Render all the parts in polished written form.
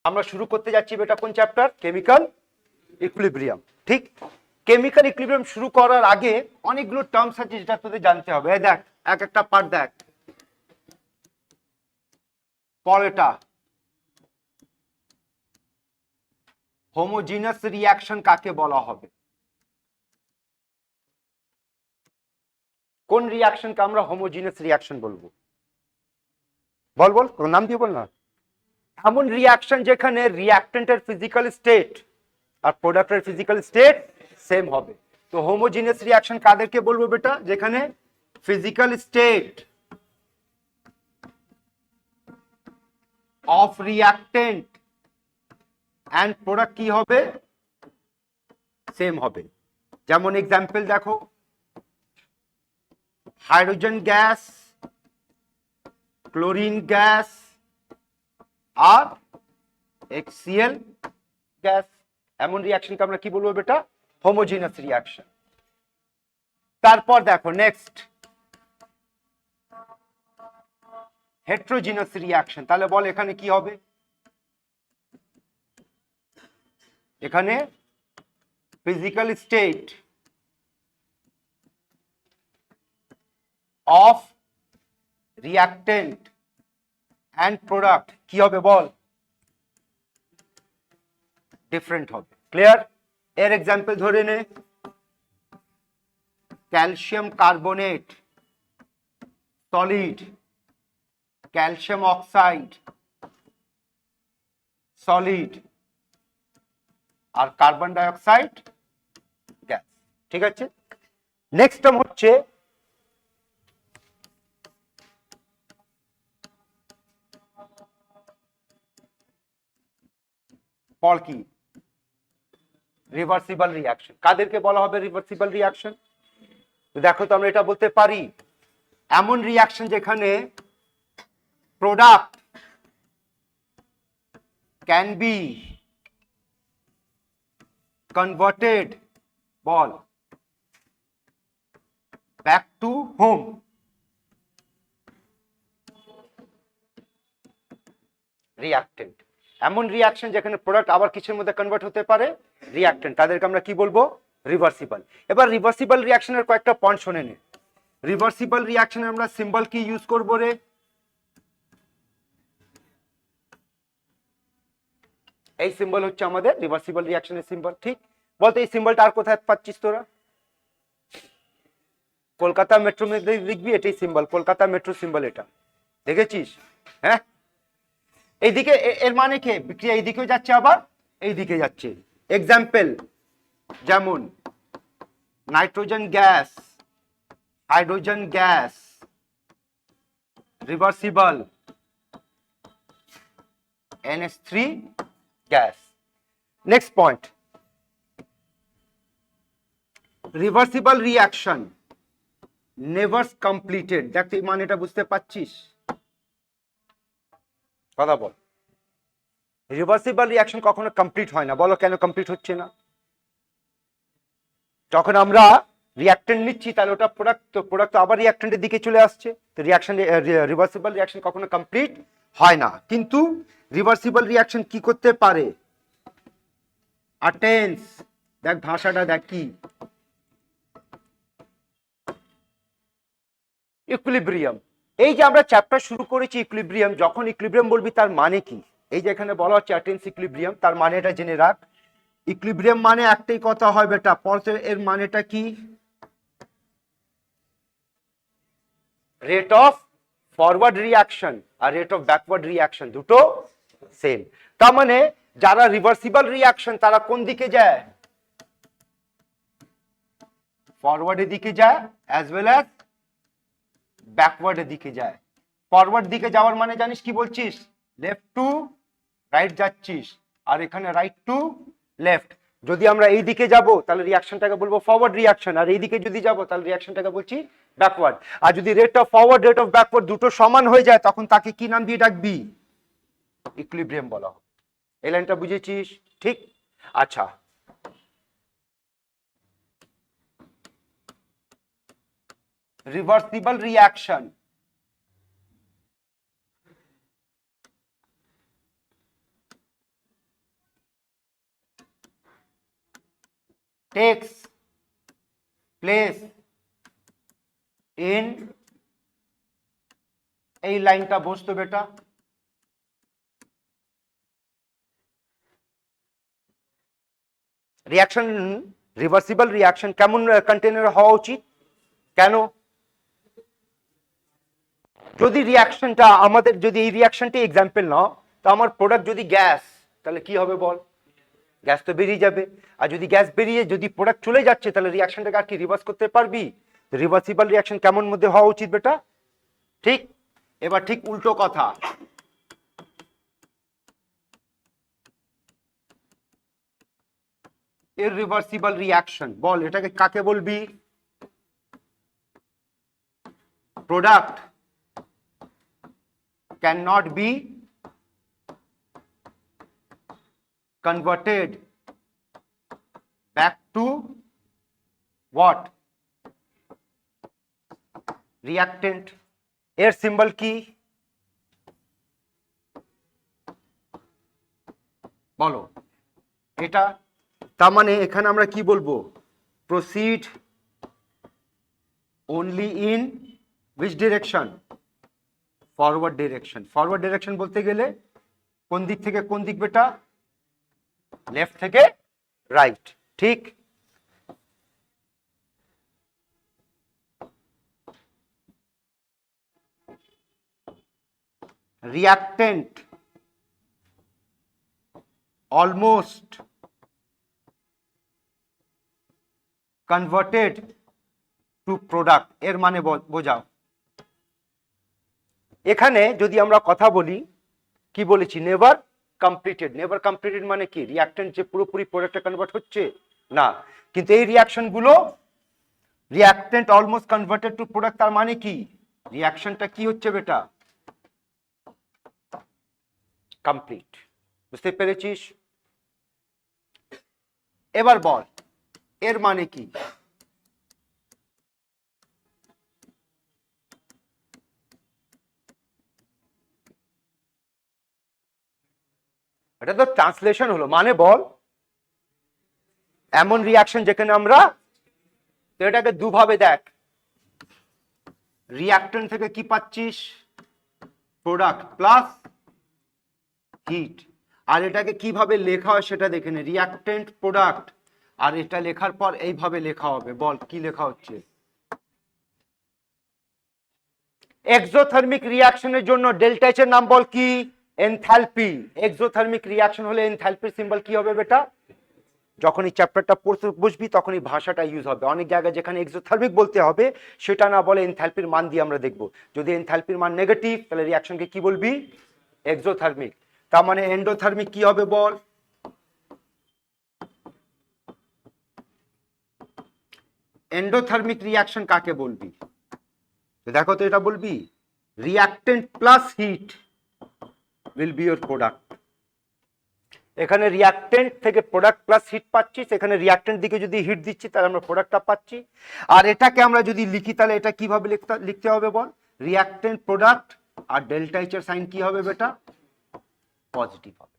আমরা শুরু করতে যাচ্ছি বেটা কোন চ্যাপ্টার? Chemical equilibrium. ঠিক, কেমিক্যাল ইকুইলিব্রিয়াম শুরু করার আগে অনেকগুলো টার্মস আছে যেটা তোদের জানতে হবে। এই দেখ, এক একটা পার্ট দেখ। পরেরটা হোমোজিনাস রিঅ্যাকশন কাকে বলা হবে? কোন রিঅ্যাকশনকে আমরা হোমোজিনাস রিঅ্যাকশন বলবো? বল বল, নাম দিয়ে বল না। এমন রিঅ্যাকশন যেখানে রিঅ্যাক্টেন্টের ফিজিক্যাল স্টেট আর প্রোডাক্টের ফিজিক্যাল স্টেট সেম হবে। তো হোমোজিনাস রিঅ্যাকশন কাদেরকে বলবো বেটা? যেখানে physical state of reactant and product কি হবে? সেম হবে। যেমন এক্সাম্পল দেখো, হাইড্রোজেন গ্যাস, ক্লোরিন গ্যাস আর HCl গ্যাস। এমন রিঅ্যাকশনকে আমরা কি বলবো বেটা? Homogeneous reaction. তারপর দেখো নেক্সট হেটেরোজিনাস রিঅ্যাকশন। তাহলে বল এখানে কি হবে? এখানে physical state of reactant and product কি হবে বল? ডিফারেন্ট হবে। ক্লিয়ার? এর এক্সাম্পল ধরে নে, calcium carbonate solid, calcium oxide solid আর কার্বন ডাই অক্সাইড গ্যাস। ঠিক আছে, নেক্সট টার্ম হচ্ছে পর কি? Reversible reaction. কাদেরকে বলা হবে রিভার্সিবল রিঅ্যাকশন? দেখো তো আমরা এটা বলতে পারি, এমন রিঅ্যাকশন যেখানে প্রোডাক্ট ক্যান বি কনভার্টেড বল ব্যাক টু হোম। রিঅ্যাক্টেন্ট, এমন রিঅ্যাকশন যেখানে প্রোডাক্ট আবার কিছুর মধ্যে কনভার্ট হতে পারে, রিঅ্যাক্টেন্ট, তাদেরকে আমরা কি বলবো? রিভার্সিবল। এবার রিভার্সিবল রিঅ্যাকশনের কয়েকটা পয়েন্ট শুনে নে। রিভার্সিবল রিঅ্যাকশনে আমরা সিম্বল কি ইউজ করব রে? এই সিম্বল হচ্ছে আমাদের রিভার্সিবল রিঅ্যাকশনের সিম্বল। ঠিক, বলতে এই সিম্বলটা আর কোথায় পাচ্ছিস তোরা? কলকাতা মেট্রো মধ্যে লিখবি এটাই সিম্বল, কলকাতা মেট্রো সিম্বল। এটা দেখেছিস? হ্যাঁ, এইদিকে এর মানে কি? বিক্রিয়া এইদিকেও যাচ্ছে আবার এইদিকে যাচ্ছে। এক্সাম্পল যেমন nitrogen gas, hydrogen gas reversible, NH3 gas. Next point, reversible reaction never completed. দেখ তুই মানেটা বুঝতে পারছিস? কথা বল। রিভার্সিবল রিঅ্যাকশন কখনো কমপ্লিট হয় না। বলো কেন কমপ্লিট হচ্ছে না? যখন আমরা রিঅ্যাক্টেন্ট নিচ্ছি তাহলে ওটা প্রোডাক্ট, তো প্রোডাক্ট আবার রিঅ্যাক্টেন্টের দিকে চলে আসছে। তো রিঅ্যাকশন, রিভার্সিবল রিঅ্যাকশন কখনো কমপ্লিট হয় না। কিন্তু রিভার্সিবল রিঅ্যাকশন কি করতে পারে? অ্যাটেন্স, দেখ ভাষাটা দেখ কি, ইকুইলিব্রিয়াম। এই যে আমরা চ্যাপ্টার শুরু করেছি ইকুইলিব্রিয়াম, যখন ইকুইলিব্রিয়াম বলবি তার মানে কি? এই যে এখানে বলা হচ্ছে অ্যাটেন্স ইকুইলিব্রিয়াম, তার মানে এটা জেনে রাখ। ইকুইলিব্রিয়াম মানে একটাই কথা হয় বেটা, এর মানেটা কি? রেট অফ ফরওয়ার্ড রিঅ্যাকশন আর রেট অফ ব্যাকওয়ার্ড রিঅ্যাকশন দুটো সেম। তার মানে যারা রিভার্সিবল রিঅ্যাকশন তারা কোন দিকে যায়? ফরওয়ার্ডের দিকে যায় অ্যাজ ওয়েল অ্যাজ ব্যাকওয়ার্ডের দিকে যায়। ফরওয়ার্ড দিকে যাওয়ার মানে জানিস কি বলছিস? লেফট টু রাইট যাচ্ছিস, আর এখানে রাইট টু লেফট। যদি আমরা এই দিকে যাব তাহলে রিঅ্যাকশনটাকে বলবো ফরওয়ার্ড রিঅ্যাকশন, আর এই দিকে যদি যাব তাহলে রিঅ্যাকশনটাকে বলছি ব্যাকওয়ার্ড। আর যদি rate of forward rate of backward দুটো সমান হয়ে যায় তখন তাকে কি নাম দিয়ে ডাকবি? ইকুইলিব্রিয়াম বলা হয়। এই লাইনটা বুঝেছিস? ঠিক, আচ্ছা। Reversible reaction takes place in, এই লাইনটা বসতো বেটা, রিয়াকশন রিভার্সিবল রিয়াকশন কেমন কন্টেনার হওয়া উচিত? কেন? যদি রিয়াকশনটা আমাদের, যদি এই রিয়াকশনটি এক্সাম্পল নাও, তো আমার প্রোডাক্ট যদি গ্যাস, তাহলে কি হবে বল? গ্যাস তো বেরিয়ে যাবে। আর যদি গ্যাস বেরিয়ে যদি প্রোডাক্ট চলে যাচ্ছে, তাহলে রিয়াকশনটাকে আর কি রিভার্স করতে পারবি? রিভার্সিবল রিয়াকশন কেমন মধ্যে হওয়া উচিত বেটা? ঠিক। এবার ঠিক উল্টো কথা, ইররিভার্সিবল রিয়াকশন বল, এটাকে কাকে বলবি? Product can not be converted back to what? Reactant. এর সিম্বল কি বলো? এটা, তার মানে এখানে আমরা কি বলবো? Proceed only in which direction? Forward direction. Forward direction বলতে গেলে কোন দিক থেকে কোন দিক বেটা? লেফট থেকে রাইট। ঠিক। Reactant almost converted to product, এর মানে বোঝাও। এখানে যদি আমরা কথা বলি, কি বলেছি? Never completed. নেভার কমপ্লিটেড মানে কি? রিয়াক্টেন্ট যে পুরোপুরি প্রোডাক্টে কনভার্ট হচ্ছে না, কিন্তু এই রিয়াকশন গুলো reactant almost converted to product, তার মানে কি? রিয়াকশনটা কি হচ্ছে বেটা? কমপ্লিট। বুঝতে পেরেছিস? এবার বল এর মানে কি? এটা তো ট্রান্সলেশন হলো, মানে বল এমন রিয়াকশন যেখানে আমরা, তো এটাকে দুভাবে দেখ। রিয়াক্টেন্ট থেকে কি পাচ্ছিস? Product plus hit. আর এটাকে কিভাবে লেখা হয় সেটা দেখে নে, রিয়াক্টেন্ট প্রোডাক্ট। আর এটা লেখার পর এইভাবে লেখা হবে, বল কি লেখা হচ্ছে? এক্সোথার্মিক রিয়াকশনের জন্য ডেল্টা এইচ এর নাম বল কি? এনথালপি। এক্সোথার্মিক রিয়াকশন হলে এনথালপির সিম্বল কি হবে বেটা? যখন এই চ্যাপ্টারটা পড়তে বসবি তখন এই ভাষাটা ইউজ হবে। অনেক জায়গায় যেখানে এক্সোথার্মিক বলতে হবে সেটা না বলে এনথালপির মান দিয়ে আমরা দেখব। যদি এনথালপির মান নেগেটিভ, তাহলে রিয়াকশনকে কি বলবি? এক্সোথার্মিক। তার মানে এন্ডোথার্মিক কি হবে বল? এন্ডোথার্মিক রিয়াকশন কাকে বলবি? দেখো তো, এটা বলবি reactant plus heat will be your product. এখানে রিয়াক্টেন্ট থেকে প্রোডাক্ট প্লাস হিট পাচ্ছি, সেখানে রিয়াক্টেন্ট দিকে যদি হিট দিচ্ছি তাহলে আমরা প্রোডাক্টটা পাচ্ছি। আর এটাকে আমরা যদি লিখি তাহলে এটা কিভাবে লিখতে হবে বল? রিয়াক্টেন্ট প্রোডাক্ট, আর ডেল্টা এইচ এর সাইন কি হবে বেটা? পজিটিভ হবে।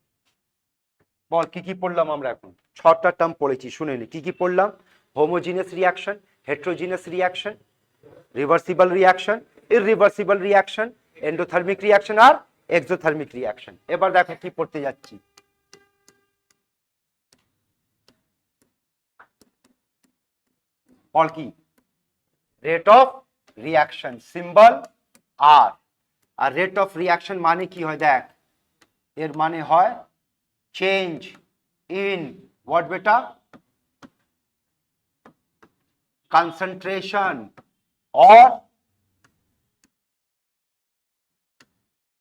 বল কি কি পড়লাম আমরা এখন? 6টা টার্ম পড়েছি, শুনে নি কি কি পড়লাম। Homogeneous reaction, heterogeneous reaction, reversible reaction, irreversible reaction, endothermic reaction আর এক্সোথার্মিক রিয়াকশন। এবার দেখো কি পড়তে যাচ্ছি। বল কি? Rate of reaction, symbol R. আর রেট অফ রিয়াকশন মানে কি হয় দেখ, এর মানে হয় চেঞ্জ ইন হোয়াট বেটা? concentration or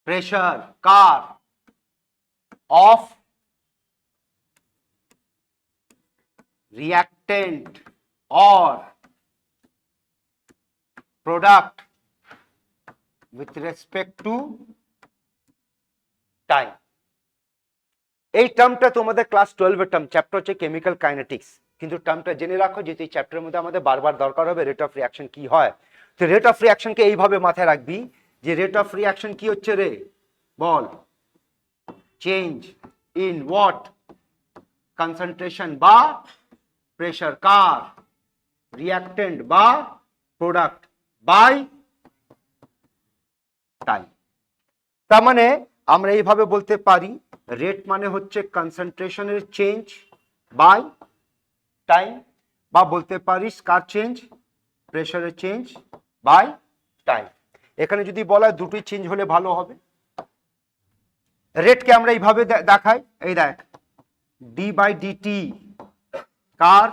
pressure car of reactant or product with respect to time. এই টার্মটা তোমাদের ক্লাস 12 এর টার্ম, চ্যাপ্টার হচ্ছে কেমিক্যাল কাইনেটিক্স। কিন্তু টার্মটা জেনে রাখো যে এই চ্যাপ্টারের মধ্যে আমাদের বারবার দরকার হবে রেট অফ রিয়াকশন কি হয়। তো রেট অফ রিয়াকশনকে এইভাবে মাথায় রাখবি যে রেট অফ রিয়াকশন কি হচ্ছে রে? বল চেঞ্জ ইন হোয়াট? কনসেন্ট্রেশন বা প্রেসার কার, রিঅ্যাক্টেন্ট বা প্রোডাক্ট, বাই টাইম। তার মানে আমরা এইভাবে বলতে পারি রেট মানে হচ্ছে কনসেন্ট্রেশনের চেঞ্জ বাই টাইম, বা বলতে পারিস কার চেঞ্জ, প্রেসারের চেঞ্জ বাই টাইম। এখানে যদি বলা হয় দুটোই চেঞ্জ হলে ভালো হবে। রেটকে আমরা এইভাবে দেখাই, এই দেখ ডি বাই ডিটি কার,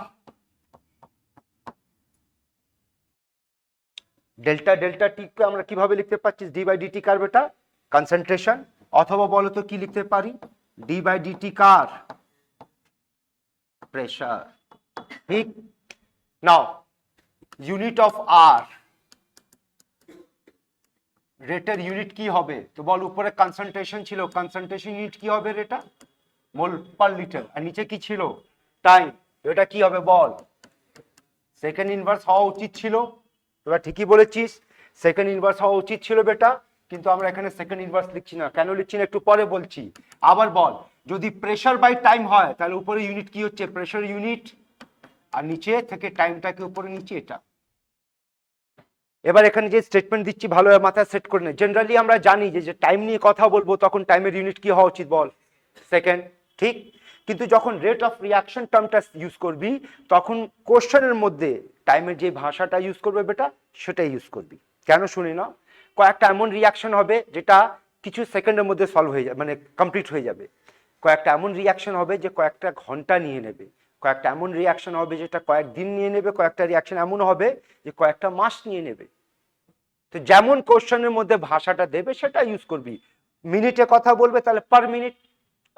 ডেল্টা ডেল্টা টি কে আমরা কিভাবে লিখতে পাচ্ছি, ডি বাই ডিটি কার বেটা কনসেন্ট্রেশন, অথবা বলো তো কি লিখতে পারি, ডি বাই ডিটি কার প্রেসার। ঠিক, নাও ইউনিট অফ আর, রেটের ইউনিট কি হবে, তো বল উপরে কনসেন্ট্রেশন ছিল, কনসেন্ট্রেশন ইউনিট কি হবে রেটা, মোল পার লিটার, আর নিচে কি ছিল টাইম, এটা কি হবে বল, সেকেন্ড ইনভার্স হওয়া উচিত ছিল। তোরা ঠিকই বলেছিস, সেকেন্ড ইনভার্স হওয়া উচিত ছিল বেটা, কিন্তু আমরা এখানে সেকেন্ড ইনভার্স লিখছি না, কেন লিখছি না একটু পরে বলছি। আবার বল, যদি প্রেসার বাই টাইম হয় তাহলে উপরে ইউনিট কি হচ্ছে, প্রেসার ইউনিট, আর নিচে থেকে টাইমটাকে উপরে নিচে এটা। এবার এখানে যে স্টেটমেন্ট দিচ্ছি ভালোভাবে মাথায় সেট করে নে, জেনারেলি আমরা জানি যে টাইম নিয়ে কথা বলবো তখন টাইমের ইউনিট কি হওয়া উচিত বল, সেকেন্ড, ঠিক। কিন্তু যখন রেট অফ রিয়াকশন টার্মটা ইউজ করবি তখন কোশ্চেনের মধ্যে টাইমের যে ভাষাটা ইউজ করবে বেটা সেটা ইউজ করবি। কেন শুনি না, কয়েকটা এমন রিয়াকশন হবে যেটা কিছু সেকেন্ডের মধ্যে সলভ হয়ে যাবে, মানে কমপ্লিট হয়ে যাবে। কয়েকটা এমন রিয়াকশন হবে যে কয়েকটা ঘন্টা নিয়ে নেবে, কয়েকটা এমন রিয়াকশন হবে যেটা কয়েকদিন নিয়ে নেবে, কয়েকটা রিয়াকশন এমন হবে যে কয়েকটা মাস নিয়ে নেবে। তো যেমন কোশ্চেনের মধ্যে ভাষাটা দেবে সেটা ইউজ করবি। মিনিটে কথা বলবে তাহলে পার মিনিট,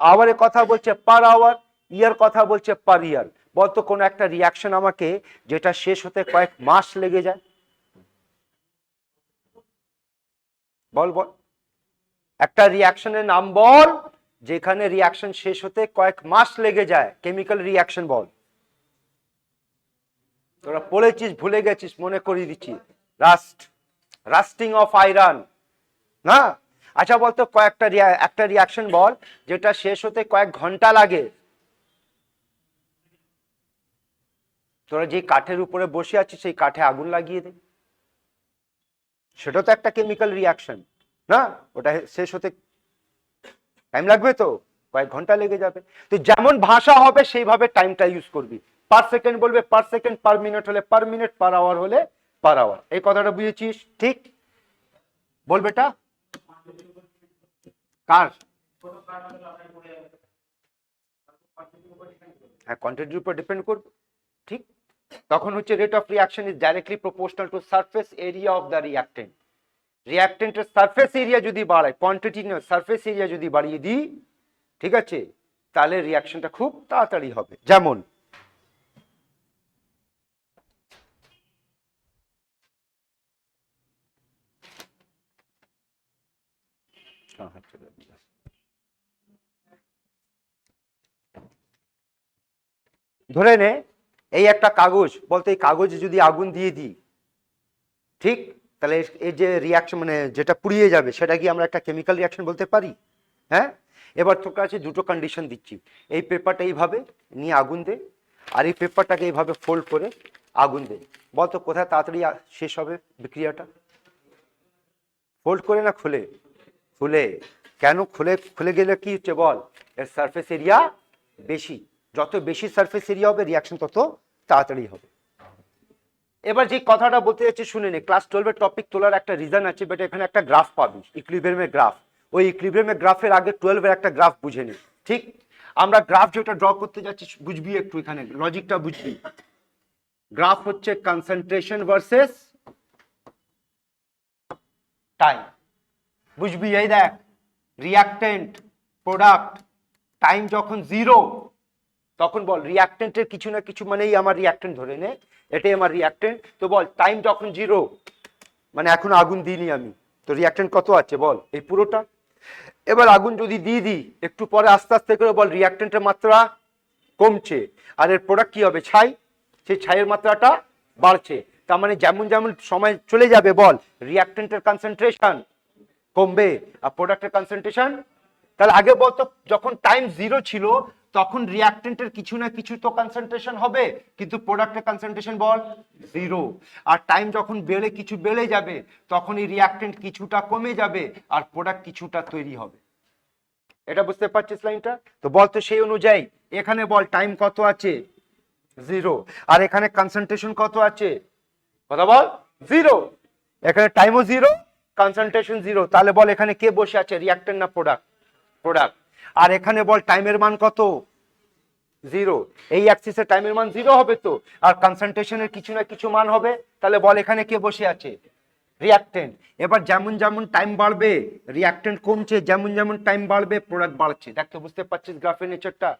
আওয়ারে কথা বলছে পার আওয়ার, ইয়ার কথা বলছে পার ইয়ার। বলতো কোন একটা রিয়াকশন আমাকে যেটা শেষ হতে কয়েক মাস লেগে যায়, বল বল একটা রিয়াকশনের নাম বল যেখানে রিয়াকশন শেষ হতে কয়েক মাস লেগে যায়, কেমিক্যাল রিয়াকশন বল। তোরা পড়েছিস ভুলে গেছিস, মনে করিয়ে দিচ্ছি, রাস্ট, রাস্টিং অফ আয়রন না। আচ্ছা বলতো কয়েকটা একটা রিয়াকশন বল যেটা শেষ হতে কয়েক ঘন্টা লাগে। তোরা যে কাঠের উপরে বসে আছিস সেই কাঠে আগুন লাগিয়ে দে, সেটা তো একটা কেমিক্যাল রিয়াকশন না, ওটা শেষ হতে টাইম লাগবে তো, কয়েক ঘন্টা লেগে যাবে। তো যেমন ভাষা হবে সেইভাবে টাইমটা ইউজ করবি, পার সেকেন্ড বলবে পার সেকেন্ড, পার মিনিট হলে পার মিনিট, পার আওয়ার হলে পার আওয়ার। এই কথাটা বুঝেছিস? ঠিক, বল বেটা কার, হ্যাঁ কোয়ান্টিটির উপর ডিপেন্ড করবে, ঠিক। তখন হচ্ছে rate of reaction is directly proportional to surface area of the reactant. রিঅ্যাক্টেন্টের সারফেস এরিয়া যদি বাড়ায়, কোয়ান্টিটি না সারফেস এরিয়া যদি বাড়িয়ে দিই, ঠিক আছে, তাহলে রিঅ্যাকশনটা খুব তাড়াতাড়ি হবে। যেমন ধরে নে এই একটা কাগজ, বলতে এই কাগজে যদি আগুন দিয়ে দিই, ঠিক, তাহলে এই যে রিয়াকশন মানে যেটা পুড়িয়ে যাবে সেটা কি আমরা একটা কেমিক্যাল রিয়াকশন বলতে পারি? হ্যাঁ। এবার তোর কাছে দুটো কন্ডিশন দিচ্ছি, এই পেপারটা এইভাবে নিয়ে আগুন দে, আর এই পেপারটাকে এইভাবে ফোল্ড করে আগুন দে, বলতো কোথায় তাড়াতাড়ি শেষ হবে বিক্রিয়াটা? ফোল্ড করে না খুলে? খুলে। কেন খুলে? খুলে গেলে কি হচ্ছে বল, এর সারফেস এরিয়া বেশি, যত বেশি সারফেস এরিয়া হবে রিয়াকশন তত তাড়াতাড়ি হবে। এবার যে কথাটা বলতে যাচ্ছি শুনে নে, ক্লাস 12 এর টপিক তোলার একটা রিজন আছে, বাট এখানে একটা গ্রাফ পাবি, ইকুইলিব্রিয়ামের গ্রাফ। ওই ইকুইলিব্রিয়ামের গ্রাফের আগে 12 এর একটা গ্রাফ বুঝে নে, ঠিক। আমরা গ্রাফ যেটা ড্র করতে যাচ্ছি বুঝবি একটু, এখানে লজিকটা বুঝবি। গ্রাফ হচ্ছে কনসেন্ট্রেশন ভার্সেস টাইম, বুঝবি? এই দেখ রিঅ্যাক্টেন্ট প্রোডাক্ট, টাইম যখন জিরো তখন বল রিঅ্যাক্টেন্টের কিছু না কিছু মানে এই আমার রিঅ্যাক্টেন্ট ধরে নে, এটাই আমার রিঅ্যাক্টেন্ট। তো বল টাইম যখন জিরো মানে এখন আগুন দিইনি আমি, তো রিঅ্যাক্টেন্ট কত আছে বল, এই পুরোটা। এবার আগুন যদি দিয়ে দিই একটু পরে আস্তে আস্তে করে বল রিঅ্যাক্টেন্টের মাত্রা কমছে, আর এর প্রোডাক্ট কি হবে ছাই, সেই ছাইয়ের মাত্রাটা বাড়ছে। তার মানে যেমন যেমন সময় চলে যাবে বল রিঅ্যাক্টেন্টের কনসেন্ট্রেশন কমবে আর প্রোডাক্টের কনসেন্ট্রেশন। তাহলে আগে বলতো যখন টাইম জিরো ছিল তখন রিঅ্যাক্টেন্টের কিছু না কিছু তো কনসেন্ট্রেশন হবে, কিন্তু প্রোডাক্টের কনসেন্ট্রেশন বল 0। আর টাইম যখন বেড়ে কিছু বেড়ে যাবে তখন এই রিঅ্যাক্টেন্ট কিছুটা কমে যাবে আর প্রোডাক্ট কিছুটা তৈরি হবে। এটা বুঝতে পারছিস লাইনটা? তো বল তো সেই অনুযায়ী এখানে বল টাইম কত আছে 0, আর এখানে কনসেন্ট্রেশন কত আছে, কথা বল 0। এখানে টাইমও 0, কনসেন্ট্রেশন 0, তাহলে বল এখানে কে বসে আছে, রিঅ্যাক্টেন্ট না প্রোডাক্ট? প্রোডাক্ট। আর এখানে বল টাইমের মান কত 0, এই অ্যাক্সিসে টাইমের মান 0 হবে তো, আর কনসেন্ট্রেশনের কিছু না কিছু মান হবে, তাহলে বল এখানে কে বসে আছে, রিঅ্যাক্টেন্ট। এবার যেমন যেমন টাইম বাড়বে রিঅ্যাক্টেন্ট কমছে, যেমন যেমন টাইম বাড়বে প্রোডাক্ট বাড়ছে। দেখতে বুঝতে পারছিস গ্রাফের নেচারটা?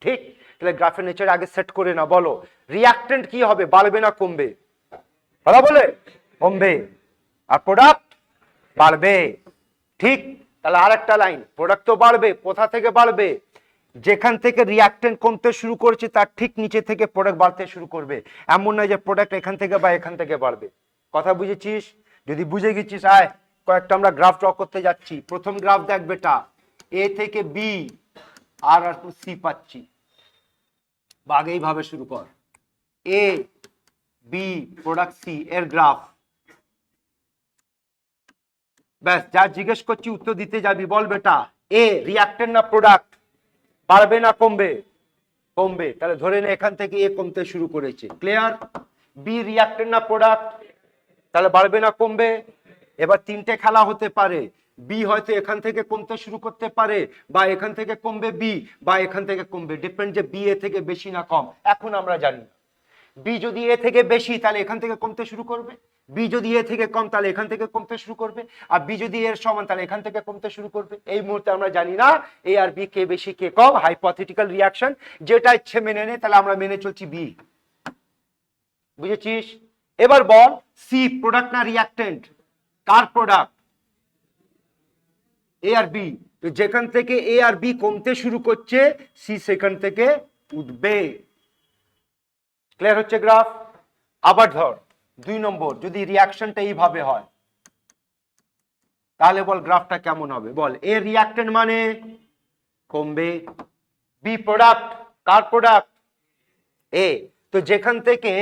ঠিক, তাহলে গ্রাফের নেচার আগে সেট করে না। বলো রিঅ্যাক্টেন্ট কি হবে, বাড়বে না কমবে? বলা বলে কমবে, আর প্রোডাক্ট বাড়বে। ঠিক, তাহলে আর একটা লাইন, প্রোডাক্ট তো বাড়বে, কোথা থেকে বাড়বে, যেখান থেকে রিঅ্যাক্টেন্ট কমতে শুরু করেছে তার ঠিক নিচে থেকে প্রোডাক্ট বাড়তে শুরু করবে। এমন নয় যে প্রোডাক্ট এখান থেকে বা এখান থেকে বাড়বে। কথা বুঝেছিস? যদি বুঝে গেছিস আয় কয়েকটা আমরা গ্রাফ ড্র করতে যাচ্ছি। প্রথম গ্রাফ দেখ বেটা, এ থেকে বি আর সি পাচ্ছি, বাগ এইভাবে শুরু কর, এ বি প্রোডাক্ট সি এর গ্রাফ। ব্যাস, যা জিজ্ঞেস করছি উত্তর দিতে যাবি। বল বেটা এ রিঅ্যাক্টেন্ট না প্রোডাক্ট, বাড়বে না কমবে? কমবে। তাহলে ধরে নে এখান থেকে এ কমতে শুরু করেছে, ক্লিয়ার? বি রিঅ্যাক্টেন্ট না প্রোডাক্ট, তাহলে বাড়বে না কমবে? এবার তিনটে খেলা হতে পারে, বি হয়তো এখান থেকে কমতে শুরু করতে পারে, বা এখান থেকে কমবে বি, বা এখান থেকে কমবে, ডিপেন্ড যে বি এ থেকে বেশি না কম। এখন আমরা জানি না, বি যদি এ থেকে বেশি তাহলে এখান থেকে কমতে শুরু করবে, বি যদি এ থেকে কম তাহলে এখান থেকে কমতে শুরু করবে, আর বি যদি এর সমান তাহলে এখান থেকে কমতে শুরু করবে। এই মুহূর্তে আমরা জানি না এ আর বি কে বেশি কে কম, হাইপোথেটিক্যাল রিঅ্যাকশন, যেটা ইচ্ছে মেনে নে, তাহলে আমরা মেনে চলছি বি। বুঝেছিস? এবার বল সি প্রোডাক্ট না রিঅ্যাক্টেন্ট? কার প্রোডাক্ট? এ আর বি। তো যেখান থেকে এ আর বি কমতে শুরু করছে সি সেখান থেকে উঠবে। ক্লিয়ার হচ্ছে গ্রাফ? আবার ধর 2 নম্বর, যদি রিঅ্যাকশনটা এইভাবে হয় তাহলে বল গ্রাফটা কেমন হবে? বল এ রিঅ্যাক্টেন্ট মানে কমবে, বি প্রোডাক্ট, কার প্রোডাক্ট? এ। তো যেখান থেকে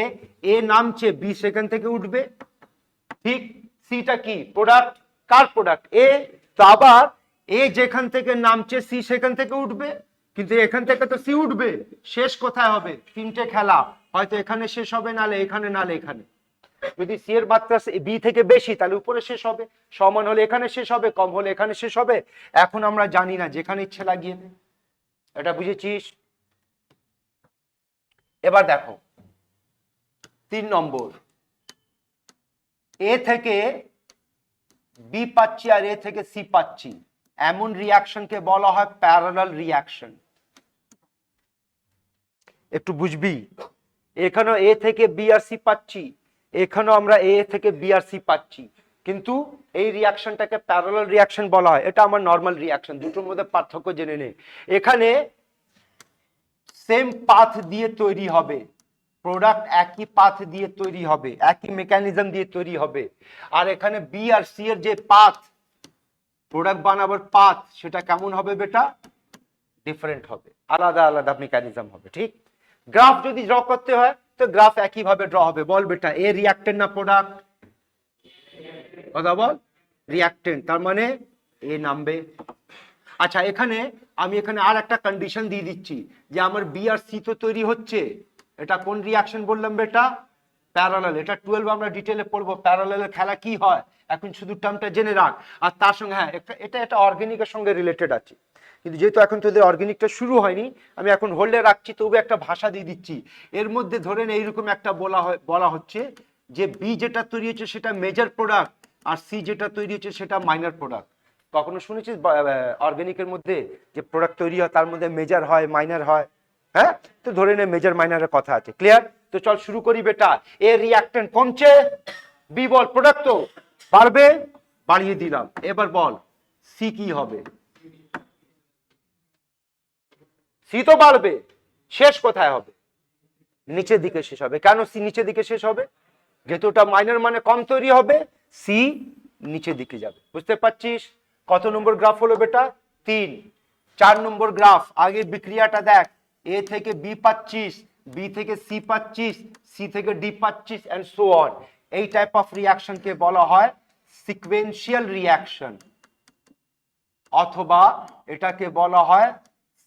এ নামছে বি সেখান থেকে উঠবে, ঠিক? সিটা কি প্রোডাক্ট, কার প্রোডাক্ট? এ। তো আবার এ যেখান থেকে নামছে সি সেখান থেকে উঠবে, কিন্তু এখান থেকে তো সি উঠবে, শেষ কোথায় হবে? তিনটে খেলা, হয়তো এখানে শেষ হবে, নালে এখানে, নালে এখানে। যদি সি এর মাত্রা বি থেকে বেশি তাহলে উপরে শেষ হবে, সমান হলে এখানে শেষ হবে, কম হলে এখানে শেষ হবে। এখন আমরা জানি না, যেখানে ইচ্ছে লাগিয়ে দে। এটা বুঝেছিস? এবার দেখো 3 নম্বর, এ থেকে বি পাচ্ছি আর এ থেকে সি পাচ্ছি, এমন রিঅ্যাকশনকে বলা হয় প্যারালাল রিঅ্যাকশন। একটু বুঝবি, এখানেও এ থেকে বি আর সি পাচ্ছি, এখানেও আমরা এ থেকে বি আর সি পাচ্ছি, কিন্তু এই রিঅ্যাকশনটাকে প্যারালাল রিঅ্যাকশন বলা হয়। এটা আমার নর্মাল রিঅ্যাকশন, দুটোর মধ্যে পার্থক্য জেনে নে। এখানে সেম পাথ দিয়ে তৈরি হবে, প্রোডাক্ট একই পাথ দিয়ে তৈরি হবে, একই মেকানিজম দিয়ে তৈরি হবে। আর এখানে বি আর সি এর যে পাথ, প্রোডাক্ট বানাবার পাথ, সেটা কেমন হবে বেটা? ডিফারেন্ট হবে, আলাদা আলাদা মেকানিজম হবে। ঠিক, গ্রাফ যদি ড্র করতে হয় তো গ্রাফ একই ভাবে ড্র হবে। বল বেটা এ রিঅ্যাক্টেন্ট না প্রোডাক্ট? কথা বল, রিঅ্যাক্টেন্ট, তার মানে এ নামবে। আচ্ছা, এখানে আমি আর একটা কন্ডিশন দিয়ে দিচ্ছি যে আমার বি আর সি তো তৈরি হচ্ছে, এটা কোন রিঅ্যাকশন বললাম বেটা? প্যারালাল। এটা 12 আমরা ডিটেইলে পড়বো প্যারালালের খেলা কি হয়, এখন শুধু টার্মটা জেনে রাখ। আর তার সঙ্গে হ্যাঁ, এটা অর্গানিকের সঙ্গে রিলেটেড আছে, কিন্তু যেহেতু এখন তোদের অর্গানিকটা শুরু হয়নি আমি এখন হোল্ডে রাখছি, তবু একটা ভাষা দিয়ে দিচ্ছি। এর মধ্যে ধরেন এইরকম একটা বলা হচ্ছে যে বি যেটা তৈরি হচ্ছে সেটা মেজর প্রোডাক্ট, আর সি যেটা তৈরি হচ্ছে সেটা মাইনর প্রোডাক্ট। কখনো শুনেছিস অর্গানিকের মধ্যে যে প্রোডাক্ট তৈরি হয় তার মধ্যে মেজর হয় মাইনর হয়? হ্যাঁ, তো ধরে নে মেজর মাইনরের কথা আছে। ক্লিয়ার? তো চল শুরু করি বেটা। এ রিঅ্যাক্টেন্ট কমছে, বি বল প্রোডাক্ট তো বাড়বে, বাড়িয়ে দিলাম। এবার বল সি কি হবে? সি তো বাড়বে, শেষ কোথায় হবে? নিচের দিকে শেষ হবে। কেন সি নিচের দিকে শেষ হবে? যেহেতু ওটা মাইনর মানে কম তৈরি হবে, সি নিচের দিকে যাবে। বুঝতে পারছিস? কত নম্বর গ্রাফ হলো বেটা? 3। 4 নম্বর গ্রাফ, আগে বিক্রিয়াটা দেখ। এ থেকে বি পাচ্ছিস, বি থেকে সি পাচ্ছিস, সি থেকে ডি পাচ্ছিস এন্ড সো অন। এই টাইপ অফ রিয়াকশনকে বলা হয় সিকোয়েন্সিয়াল রিয়াকশন, অথবা এটাকে বলা হয়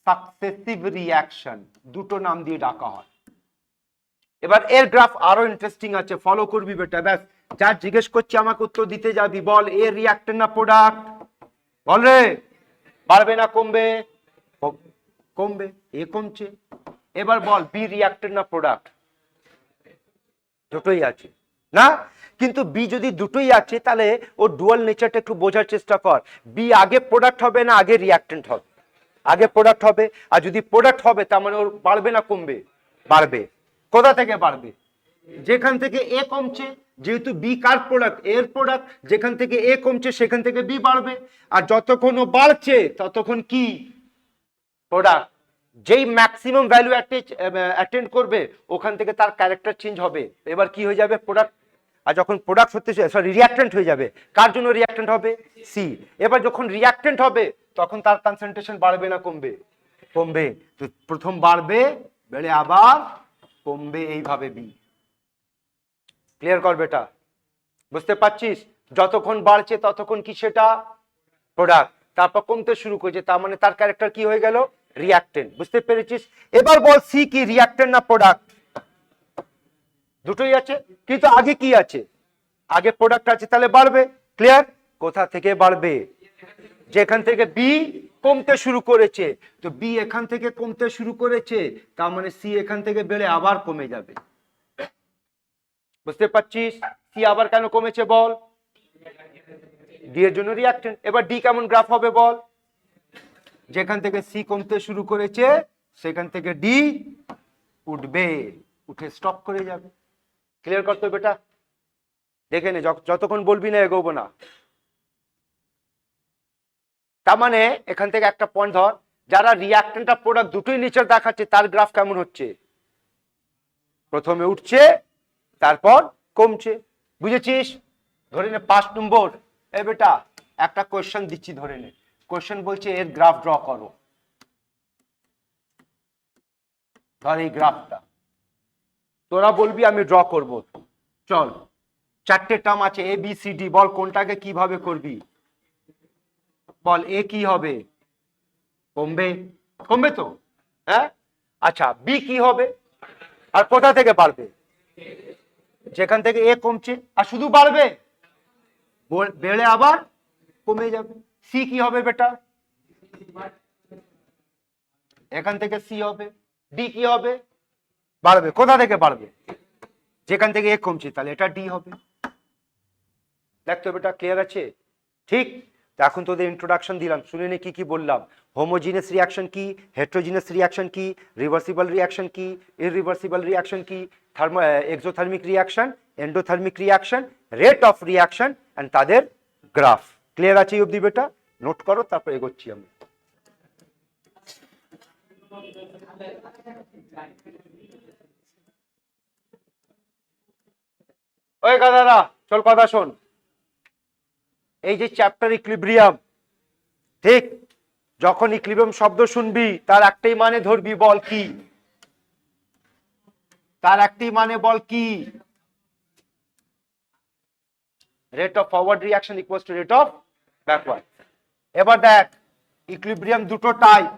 সাকসেসিভ রিয়াকশন, দুটো নাম দিয়ে ডাকা হয়। এবার এর গ্রাফ আরো ইন্টারেস্টিং আছে, ফলো করবি বেটা। ব্যাস, যা জিজ্ঞেস করছি আমাকে উত্তর দিতে যাবি। বল এ রিয়াক্টেন্ট না প্রোডাক্ট? বল রে, বাড়বে না কমবে? কমবে, এ কমছে। এবার বল বি রিয়াক্টেন্ট না প্রোডাক্ট? দুটোই আছে না? কিন্তু বি যদি দুটোই আছে তাহলে ওর ডুয়াল নেচারটা একটু বোঝার চেষ্টা কর। বি আগে প্রোডাক্ট হবে না আগে রিয়াক্টেন্ট হবে? আগে প্রোডাক্ট হবে। আর যদি প্রোডাক্ট হবে তার মানে ওর বাড়বে না কমবে? বাড়বে। কোথা থেকে বাড়বে? যেখান থেকে এ কমছে, যেহেতু বি কার প্রোডাক্ট? এর প্রোডাক্ট। যেখান থেকে এ কমছে সেখান থেকে বি বাড়বে। আর যতক্ষণ ও বাড়ছে ততক্ষণ কি প্রোডাক্ট। যেই ম্যাক্সিমাম ভ্যালু অ্যাটেন্ড করবে ওখান থেকে তার ক্যারেক্টার চেঞ্জ হবে। এবার কি হয়ে যাবে? প্রোডাক্ট। আর যখন প্রোডাক্ট হতে সরি রিয়াক্টেন্ট হয়ে যাবে, কার জন্য রিয়াক্টেন্ট হবে? সি। এবার যখন রিয়াক্টেন্ট হবে তখন তার কনসেন্ট্রেশন বাড়বে না কমবে? কমবে। তো প্রথম বাড়বে, বেড়ে আবার কমবে, এইভাবে বি। ক্লিয়ার কর বেটা, বুঝতে পারছিস? যতক্ষণ বাড়ছে ততক্ষণ কি সেটা প্রোডাক্ট, তারপর কমতে শুরু করেছে তার মানে তার ক্যারেক্টার কি হয়ে গেল? রিয়াক্টেন্ট। বুঝতে পেরেছিস? এবার বল সি কি রিয়াক্টেন্ট না প্রোডাক্ট? দুটোই আছে, কিন্তু আগে কি আছে? আগে প্রোডাক্ট আছে, তাহলে বাড়বে। ক্লিয়ার? কোথা থেকে বাড়বে? যেখান থেকে বি কমতে শুরু করেছে। তো বি এখান থেকে কমতে শুরু করেছে, তার মানে সি এখান থেকে বেড়ে আবার কমে যাবে। বুঝতে পারছিস? সি আবার কেন কমেছে বল? ডি এর জন্য রিয়াক্টেন্ট। এবার ডি কেমন গ্রাফ হবে বল? যেখান থেকে সি কমতে শুরু করেছে সেখান থেকে ডি উঠবে, উঠে স্টপ করে যাবে। ক্লিয়ার করতে বেটা? দেখে নে, যতক্ষণ বলবি না এগোবো না। তার মানে এখান থেকে একটা পয়েন্ট ধর, যারা রিয়াক্টেন্ট আর প্রোডাক্ট দুটোই নেচার দেখাচ্ছে তার গ্রাফ কেমন হচ্ছে? প্রথমে উঠছে তারপর কমছে। বুঝেছিস? ধরে নে 5 নম্বর। এ বেটা একটা কোয়েশ্চেন দিচ্ছি, ধরে নে। কোয়েশ্চেন বলছে এর গ্রাফ ড্র করো। ধর এই গ্রাফটা তোরা বলবি, আমি ড্র করব। চল, 4টে টার্ম আছে এ বি সি ডি, বল কোনটাকে কিভাবে করবি? বল এ কি হবে? কমবে। কমবে তো, হ্যাঁ? আচ্ছা, বি কি হবে? আর কোথা থেকে বাড়বে? যেখান থেকে এ কমছে। আর শুধু বাড়বে, বেড়ে আবার কমে যাবে। সি কি হবে বেটা? এখান থেকে সি হবে। ডি কি হবে? বাড়বে। কোথা থেকে বাড়বে? যেখান থেকে এ কমছে, তাহলে এটা ডি হবে। দেখতো বেটা, ক্লিয়ার আছে? ঠিক। এখন তোদের ইন্ট্রোডাকশন দিলাম, শুনে নে কি কি বললাম। হোমোজিনাস রিয়াকশন কি, হেটেরোজিনাস রিয়াকশন কি, রিভার্সিবল রিয়াকশন কি, ইররিভার্সিবল রিয়াকশন কি, exothermic reaction, endothermic reaction, rate of reaction and তাদের গ্রাফ। ক্লিয়ার আছে অবধি বেটা? নোট করো, তারপর এগোচ্ছি আমি। ওই গাদারা চল, কথা শোন। এই যে চ্যাপ্টার ইকুইলিব্রিয়াম, ঠিক? যখন ইকুইলিব্রিয়াম শব্দ শুনবি তার একটাই মানে ধরবি, বল কি? তার একটাই মানে বল কি? Rate of forward reaction equals to rate of backward. এবার দেখ, ইকুইলিব্রিয়াম দুটো টাইপ।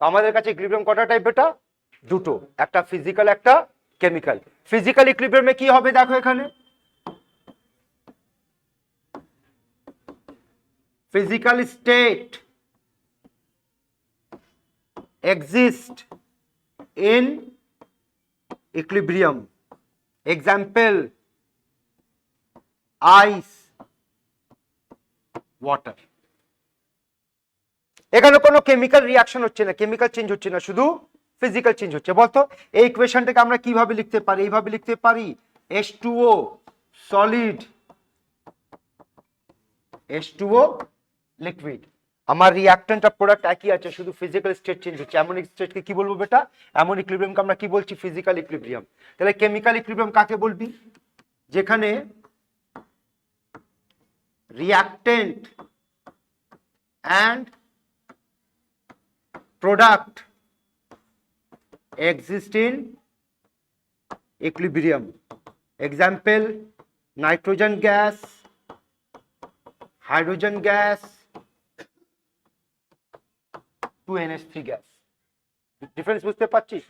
আমাদের কাছে ইকুইলিব্রিয়াম কটা টাইপ বেটা? দুটো, একটা ফিজিক্যাল একটা কেমিক্যাল। ফিজিক্যাল ইকুইলিব্রিয়ামে কি হবে দেখো এখানে, physical state exist in equilibrium. Example, ice, water. এখানে কোনো কেমিক্যাল রিয়াকশন হচ্ছে না, কেমিক্যাল চেঞ্জ হচ্ছে না, শুধু ফিজিক্যাল চেঞ্জ হচ্ছে। বলতো এই ইকুয়েশনটাকে আমরা কিভাবে লিখতে পারি? এইভাবে লিখতে পারি, H2O সলিড H2O লিকুইড। আমার রিঅ্যাকট্যান্ট আর প্রোডাক্ট একই আছে, শুধু ফিজিক্যাল স্টেট চেঞ্জ হচ্ছে। অ্যামোনিক স্টেটকে কি বলবো বেটা? অ্যামোনিক ইকুইলিব্রিয়ামকে আমরা কি বলছি? Physical equilibrium. তাহলে কেমিক্যাল ইকুইলিব্রিয়াম কাকে বলবি? যেখানে reactant and product exist in equilibrium. Example, nitrogen gas, hydrogen gas, 2NH3 gas. Difference বুঝতে পারছিস?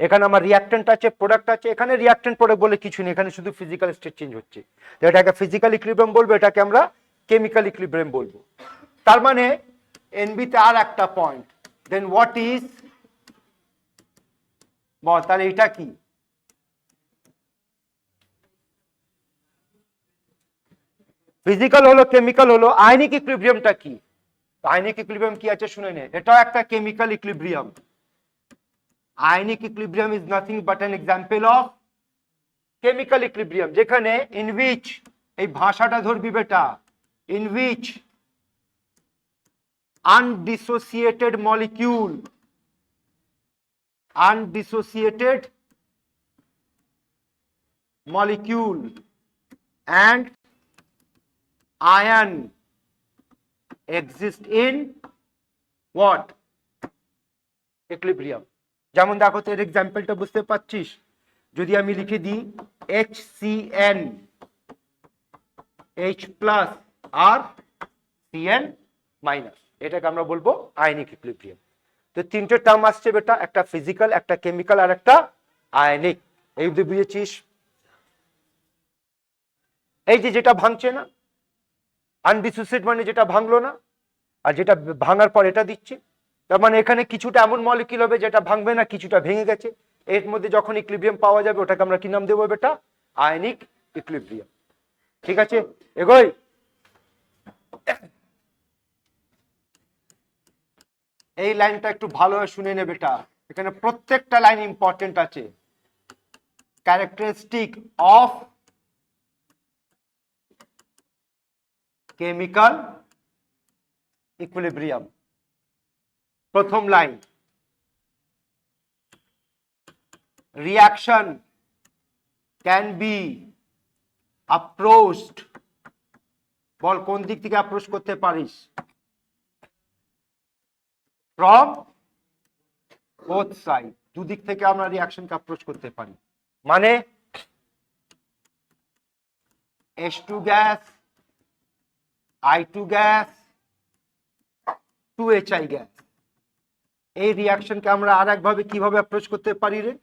এখানে আমার রিঅ্যাকট্যান্ট আছে, প্রোডাক্ট আছে। এখানে রিঅ্যাকট্যান্ট প্রোডাক্ট বলে কিছু নেই, এখানে শুধু ফিজিক্যাল স্টেট চেঞ্জ হচ্ছে। তো এটাকে ফিজিক্যাল ইকুইলিব্রিয়াম বলবো, এটাকে আমরা কেমিক্যাল ইকুইলিব্রিয়াম বলবো। তার মানে এনবি তে আর একটা পয়েন্ট। দেন হোয়াট ইজ, বল তাহলে এটা কি? ফিজিক্যাল হলো, কেমিক্যাল হলো, আয়নিক ইকুইলিব্রিয়ামটা কি? আয়নিক ইকুইলিব্রিয়াম কি আছে শুনে নে। এটাও একটা chemical equilibrium. Ionic equilibrium is nothing but an example of chemical equilibrium, যেখানে ইন হুইচ, এই ভাষাটা ধরবি বেটা, in which undissociated molecule and ion exist in what? Equilibrium. যেমন দেখো তো এর এক্সাম্পলটা বুঝতে পারছিস? যদি আমি লিখে দিই HCN H+ আর CN-, এটাকে আমরা বলবো আয়নিক ইকুইলিব্রিয়াম। তো তিনটে টার্ম আসছে বেটা, একটা ফিজিক্যাল, একটা কেমিক্যাল আর একটা আয়নিক। এই অবধি বুঝেছিস? এই যে যেটা ভাঙছে না, আনডিসোসিয়েট মানে যেটা ভাঙলো না, আর যেটা ভাঙার পর এটা দিচ্ছে, তার মানে এখানে কিছুটা এমন মলিকিউল হবে যেটা ভাঙবে না, কিছুটা ভেঙে গেছে। এর মধ্যে যখন ইকুইলিব্রিয়াম পাওয়া যাবে ওটাকে আমরা কি নাম দেবো বেটা? Ionic equilibrium. ঠিক আছে, এগোই। এই লাইনটা একটু ভালোভাবে শুনে নে বেটা, এখানে প্রত্যেকটা লাইন ইম্পর্টেন্ট আছে। Characteristic of chemical equilibrium. প্রথম line, reaction can be approached, বল কোন দিক থেকে অ্যাপ্রোচ করতে পারিস? ফ্রম বোথ সাইড, দুদিক থেকে আমরা রিঅ্যাকশনকে অ্যাপ্রোচ করতে পারি। মানে H2 gas, I2 gas, 2HI gas, এই রিঅ্যাকশনকে আমরা আর একভাবে কিভাবে অ্যাপ্রোচ করতে পারি রে?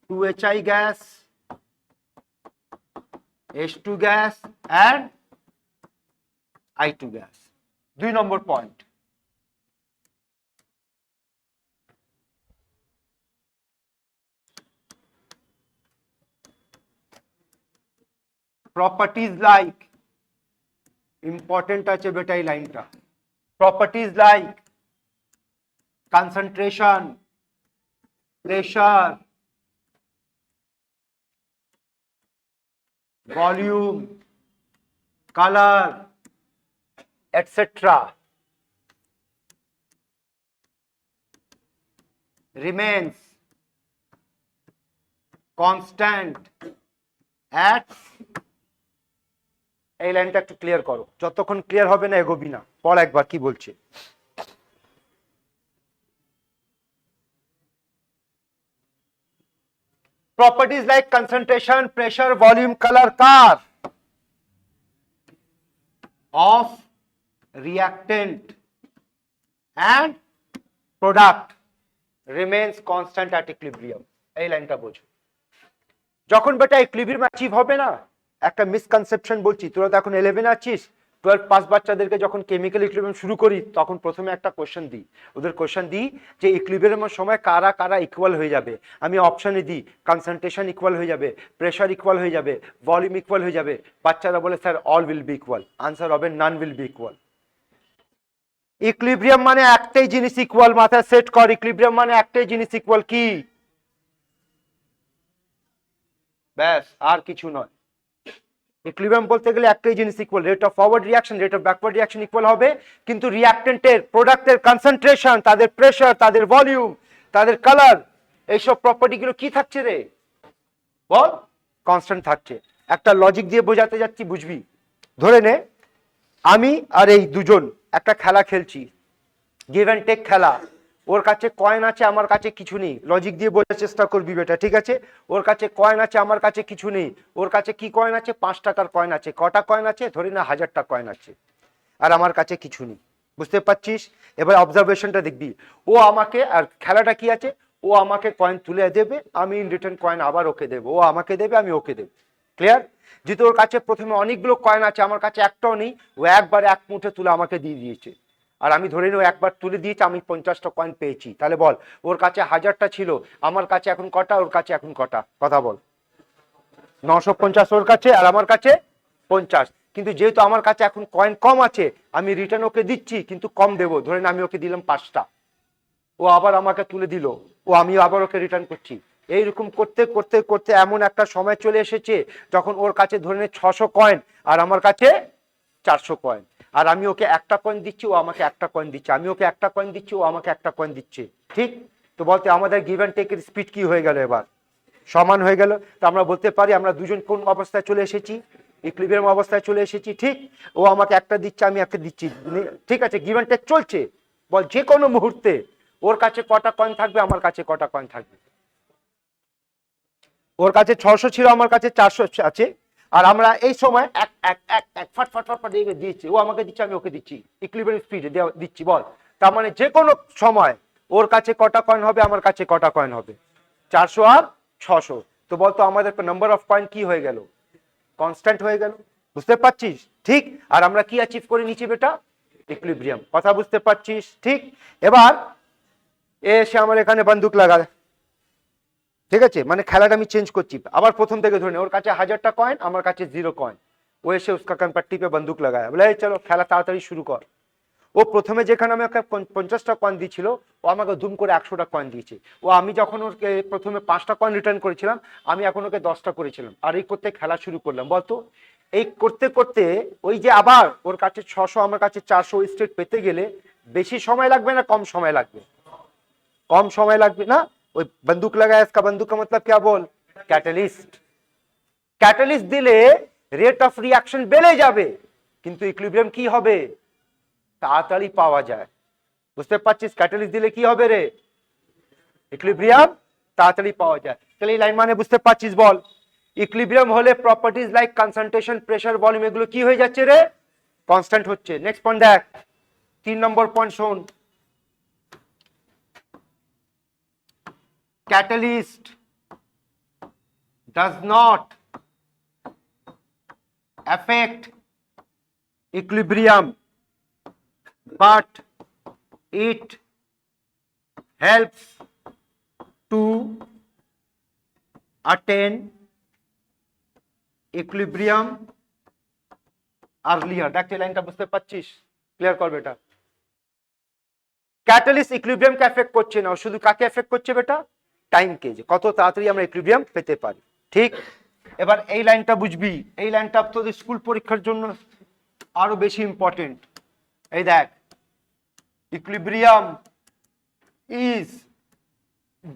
2HI gas, H2 gas and I2 gas. 2 number point, properties like, important আছে বেটা এই লাইনটা, properties like concentration, pressure, volume, color, etc. remains constant at, এই লাইনটা একটু ক্লিয়ার করো, যতক্ষণ ক্লিয়ার হবে না এগোবি না। পড় একবার কি বলছে। properties like concentration, pressure, volume, color car? of reactant and product remains constant at equilibrium। এই লাইনটা বোঝো। যখন বেটা ইকুইলিব্রিয়াম অ্যাচিভ হবে না, একটা মিসকনসেপশন বলছি, তোরা তো এখন 11 আছিস, 12 পাস বাচ্চাদেরকে যখন কেমিক্যাল ইকুইলিব্রিয়াম শুরু করি তখন প্রথমে একটা কোশ্চেন দিই, ওদের কোশ্চেন দিই যে ইকুইলিব্রিয়ামের সময় কারা কারা ইকুয়াল হয়ে যাবে। আমি অপশনে দিই কনসেন্ট্রেশন ইকুয়াল হয়ে যাবে, প্রেসার ইকুয়াল হয়ে যাবে, ভলিউম ইকুয়াল হয়ে যাবে। বাচ্চারা বলে sir all will be equal. Answer হবে none will be equal. Equilibrium মানে একটাই জিনিস ইকুয়াল, মাথায় সেট কর। ইকুইলিব্রিয়াম মানে একটাই জিনিস ইকুয়াল, কি? ব্যাস, আর কিছু নয়। ইকুইলিব্রিয়াম বলতে গেলে একটাই জিনিস equal, rate of forward reaction rate of backward reaction equal হবে, কিন্তু রিয়াক্টেন্টের প্রোডাক্টের কনসেন্ট্রেশন, তাদের প্রেসার, তাদের ভলিউম, তাদের কালার, এইসব প্রপার্টি গুলো কি থাকছে রে বল, কনস্ট্যান্ট থাকছে। একটা লজিক দিয়ে বোঝাতে যাচ্ছি, বুঝবি। ধরে নে আমি আর এই দুজন একটা খেলা খেলছি, গিভ অ্যান্ড টেক খেলা। ওর কাছে কয়েন আছে, আমার কাছে কিছু নেই। লজিক দিয়ে বোঝার চেষ্টা করবি বেটা, ঠিক আছে? ওর কাছে কয়েন আছে, আমার কাছে কিছু নেই। ওর কাছে কি কয়েন আছে? 5 টাকার কয়েন আছে। কটা কয়েন আছে? ধরি না 1000টা কয়েন আছে, আর আমার কাছে কিছু নেই। বুঝতে পারছিস? এবার অবজারভেশনটা দেখবি। ও আমাকে, আর খেলাটা কি আছে, ও আমাকে কয়েন তুলে দেবে, আমি ইন রিটার্ন কয়েন আবার ওকে দেবো, ও আমাকে দেবে, আমি ওকে দেবো। ক্লিয়ার? যেহেতু ওর কাছে প্রথমে অনেকগুলো কয়েন আছে, আমার কাছে একটাও নেই, ও একবার এক মুঠে তুলে আমাকে দিয়ে দিয়েছে। আর আমি ধরে নিই একবার তুলে দিয়েছি, আমি 50টা কয়েন পেয়েছি। তাহলে বল, ওর কাছে 1000টা ছিল, আমার কাছে এখন কটা, ওর কাছে এখন কটা? কথা বল। 950 ওর কাছে, আর আমার কাছে 50। কিন্তু যেহেতু আমার কাছে এখন কয়েন কম আছে, আমি রিটার্ন ওকে দিচ্ছি, কিন্তু কম দেবো। ধরে না আমি ওকে দিলাম 5টা, ও আবার আমাকে তুলে দিল, ও আমি আবার ওকে রিটার্ন করছি। এইরকম করতে করতে করতে এমন একটা সময় চলে এসেছে যখন ওর কাছে ধরে নে 600 কয়েন, আর আমার কাছে 400 কয়েন। আর আমি ওকে একটা কয়েন দিচ্ছি, ও আমাকে একটা কয়েন দিচ্ছে, আমি ওকে একটা কয়েন দিচ্ছি, ও আমাকে একটা কয়েন দিচ্ছে। ঠিক? তো বলতে আমাদের গিভ অ্যান্ড টেকের স্পিড কি হয়ে গেল? এবার সমান হয়ে গেল। তো আমরা বলতে পারি আমরা দুজন কোন অবস্থায় চলে এসেছি? ইকুইলিব্রিয়াম অবস্থায় চলে এসেছি। ঠিক? ও আমাকে একটা দিচ্ছে, আমি একটা দিচ্ছি। ঠিক আছে, গিভ অ্যান্ড টেক চলছে। বল, যে কোনো মুহূর্তে ওর কাছে কটা কয়েন থাকবে, আমার কাছে কটা কয়েন থাকবে? ওর কাছে 600 ছিল, আমার কাছে 400 আছে। আর আমরা এই সময় এক এক এক এক ফট ফট ফট ফট দিচ্ছি, ও আমাকে দিচ্ছে, আমি ওকে দিচ্ছি, ইকুইলিব্রিয়াম স্পিডে দিচ্ছি। বল, তার মানে যে কোনো সময় ওর কাছে কটা কয়েন হবে, আমার কাছে কটা কয়েন হবে? 400 আর 600। তো বলতো আমাদের নাম্বার অফ কয়েন কি হয়ে গেল? কনস্ট্যান্ট হয়ে গেল। বুঝতে পারছিস? ঠিক। আর আমরা কি অ্যাচিভ করে নিচ্ছি বেটা? ইকুইলিব্রিয়াম। কথা বুঝতে পারছিস? ঠিক। এবার এসে আমার এখানে বন্দুক লাগায়, ঠিক আছে? মানে খেলাটা আমি চেঞ্জ করছি, আবার প্রথম থেকে ধরে ওর কাছে 1000টা কয়েন, আমার কাছে 0 কয়েন। ও এসে उसका कंपट्टी पे बंदूक लगाया, বলে এই চলো খেলা তাড়াতাড়ি শুরু কর। ও প্রথমে যেখানে আমাকে 50টা কয়েন দিয়েছিল, ও আমাকে ধুম করে 100টা কয়েন দিয়েছে। ও আমি যখন ওকে প্রথমে 5টা কয়েন রিটার্ন করেছিলাম, আমি এখন ওকে 10টা করেছিলাম। আর এই করতে খেলা শুরু করলাম। বলতো এই করতে করতে ওই যে আবার ওর কাছে 600, আমার কাছে 400 স্টেট পেতে গেলে বেশি সময় লাগবে না কম সময় লাগবে? कम समय লাগবে না? ওই বন্দুক লাগায়, इसका बंदूक का मतलब क्या बोल? ক্যাটালিস্ট। ক্যাটালিস্ট দিলে রেট অফ রিঅ্যাকশন বেড়ে যাবে, কিন্তু ইকুইলিব্রিয়াম কি হবে? তাড়াতাড়ি পাওয়া যায়। বুঝতে পারছিস? ক্যাটালিস্ট দিলে কি হবে রে? ইকুইলিব্রিয়াম তাড়াতাড়ি পাওয়া যায়। তাহলে এই লাইন মানে বুঝতে পারছিস? বল, ইকুইলিব্রিয়াম হলে properties like concentration, pressure, volume এগুলো কি হয়ে যাচ্ছে রে? কনস্ট্যান্ট হচ্ছে। নেক্সট পয়েন্ট দেখ, 3 নম্বর পয়েন্ট শোন। Catalyst does not affect equilibrium, but it helps to attain equilibrium earlier. দেখ এই লাইনটা বুঝতে পারছিস? ক্লিয়ার কর বেটা। ক্যাটালিস্ট ইকুইলিব্রিয়ামকে এফেক্ট করছে না, শুধু কাকে এফেক্ট করছে বেটা? টাইমকে, যে কত তাড়াতাড়ি আমরা ইকুইলিব্রিয়াম পেতে পারি। ঠিক। এবার এই লাইনটা বুঝবি, এই লাইনটা তোদের স্কুল পরীক্ষার জন্য আরো বেশি ইম্পর্টেন্ট। এই দেখ, equilibrium is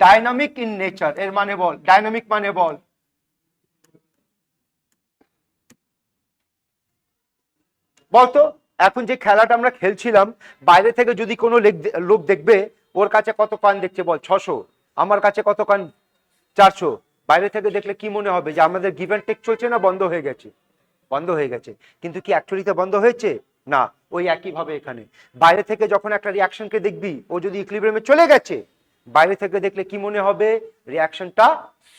dynamic in nature. এর মানে বল, ডাইনামিক মানে বল। বলতো এখন যে খেলাটা আমরা খেলছিলাম, বাইরে থেকে যদি কোনো লোক দেখবে ওর কাছে কত কয়েন দেখছে, বল 600, আমার কাছে কত কয়েন? 400। বাইরে থেকে দেখলে কি মনে হবে? যে আমাদের গিভ অ্যান্ড টেক চলছে না বন্ধ হয়ে গেছে? বন্ধ হয়ে গেছে। কিন্তু কি অ্যাকচুয়ালিতে বন্ধ হয়েছে? না। ওই একই ভাবে এখানে বাইরে থেকে যখন একটা রিয়াকশনকে দেখবি, ও যদি ইকুইলিব্রিয়ামে চলে গেছে, বাইরে থেকে দেখলে কি মনে হবে? রিয়াকশনটা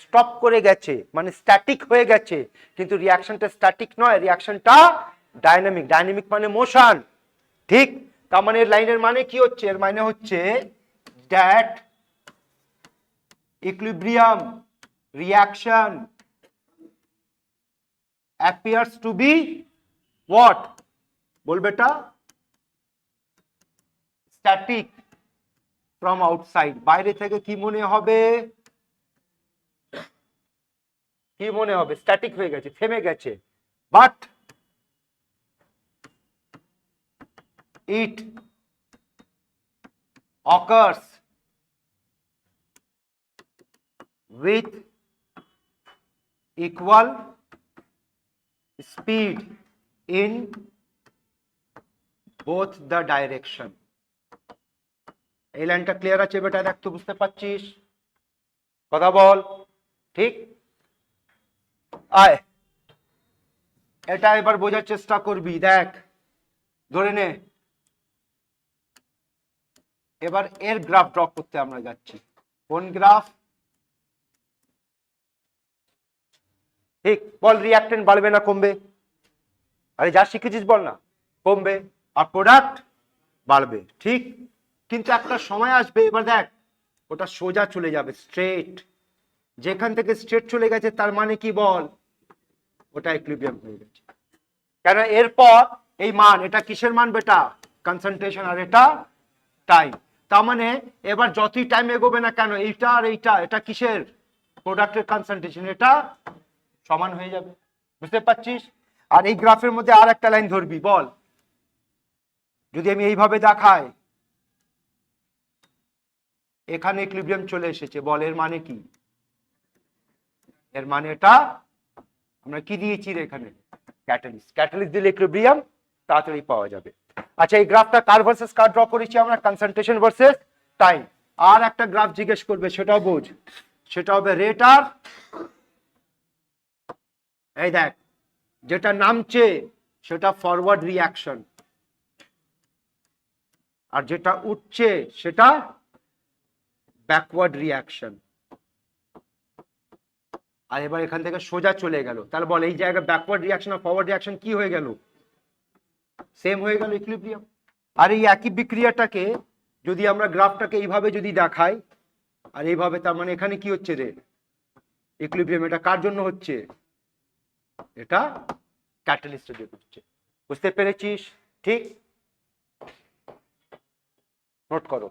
স্টপ করে গেছে, মানে স্ট্যাটিক হয়ে গেছে। কিন্তু রিয়াকশনটা স্ট্যাটিক নয়, রিয়াকশনটা ডাইনামিক। ডাইনামিক মানে মোশন। ঠিক। তার মানে লাইনের মানে কি হচ্ছে? এর মানে হচ্ছে that equilibrium reaction appears to be what? বল বেটা, static from outside। বাইরে থেকে কি মনে হবে? কি মনে হবে? স্ট্যাটিক হয়ে গেছে, থেমে গেছে। but it occurs with equal speed in both the direction. এই লাইনটা ক্লিয়ার আছে বেটা? দেখ তো, বুঝতে পারছিস? কথা বল। ঠিক, আয় এটা এবার বোঝার চেষ্টা করবি। দেখ, ধরে নে এবার এর গ্রাফ ড্র করতে আমরা যাচ্ছি। কোন গ্রাফ? ঠিক, বল রিঅ্যাক্টেন্ট বাড়বে না কমবে? আরে যা শিখেছিস বল না। কমবে, আর প্রোডাক্ট বাড়বে। ঠিক, কিন্তু একটা সময় আসবে, এবার দেখ ওটা সোজা চলে যাবে, স্ট্রেট। যেখান থেকে স্ট্রেট চলে গেছে তার মানে কি বল? ওটা ইকুইলিব্রিয়াম হয়ে গেছে। কেন? এরপর এই মান, এটা কিসের মান বেটা? কনসেন্ট্রেশন, আর এটা টাইম। তার মানে এবার যতই টাইম এগোবে না কেন, এইটা আর এইটা, এটা কিসের? প্রোডাক্টের কনসেন্ট্রেশন, এটা সমান হয়ে যাবে। বুঝতে পারছিস? আর এই গ্রাফের মধ্যে আর একটা লাইন ধরবি, বল যদি আমি এইভাবে দেখাই, এখানে ইকুইলিব্রিয়াম চলে এসেছে, বল এর মানে কি? এর মানে এটা আমরা কি দিয়েছি রে এখানে? ক্যাটালিস্ট। ক্যাটালিস্ট দিলে ইকুইলিব্রিয়াম তাড়াতাড়ি পাওয়া যাবে। আচ্ছা, এই গ্রাফটা কার ভার্সেস কার ড্র করেছি আমরা? Concentration versus time. আর একটা গ্রাফ জিজ্ঞেস করবে, সেটাও বোঝ। সেটা হবে রেট আর, এই দেখ যেটা নামছে সেটা ফরওয়ার্ড রিঅ্যাকশন, আর যেটা উঠছে সেটা ব্যাকওয়ার্ড রিঅ্যাকশন। আর এবার এখান থেকে সোজা চলে গেল, তাহলে বল এই জায়গায় ব্যাকওয়ার্ড রিঅ্যাকশন আর ফরওয়ার্ড রিঅ্যাকশন কি হয়ে গেল? সেম হয়ে গেল, ইকুইলিব্রিয়াম। আর এই একই বিক্রিয়াটাকে যদি আমরা গ্রাফটাকে এইভাবে যদি দেখাই আর এইভাবে, তার মানে এখানে কি হচ্ছে রে? ইকুইলিব্রিয়াম। এটা কার জন্য হচ্ছে? এটা ক্যাটালিস্টের জন্য হচ্ছে। বুঝতে পেরেছিস? ঠিক, নোট করো।